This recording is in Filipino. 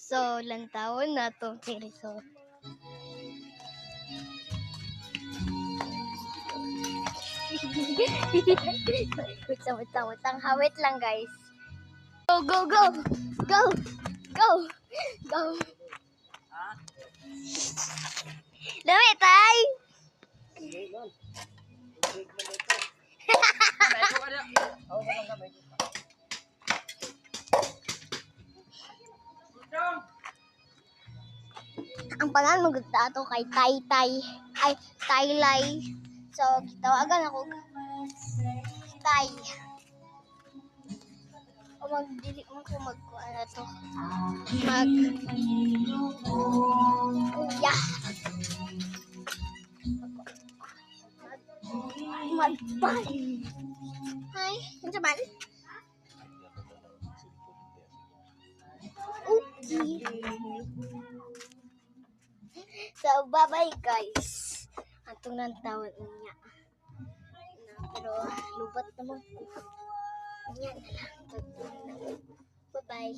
So, lantawon na to. So, Wait, hawit lang guys. Go, go, go! Go! Go! Go! Lami, tay! Ang pangalan mo ato kay Tay-Tay. Ay, Taylay. So, tawagan ako Tay. O magdili mo ko ano to. Kuya. Magpay. Ay, ano sa man? Okay. So, bye-bye guys. Atong nang tawag niya. Pero, lubat naman ko. Yan na lang. Bye-bye.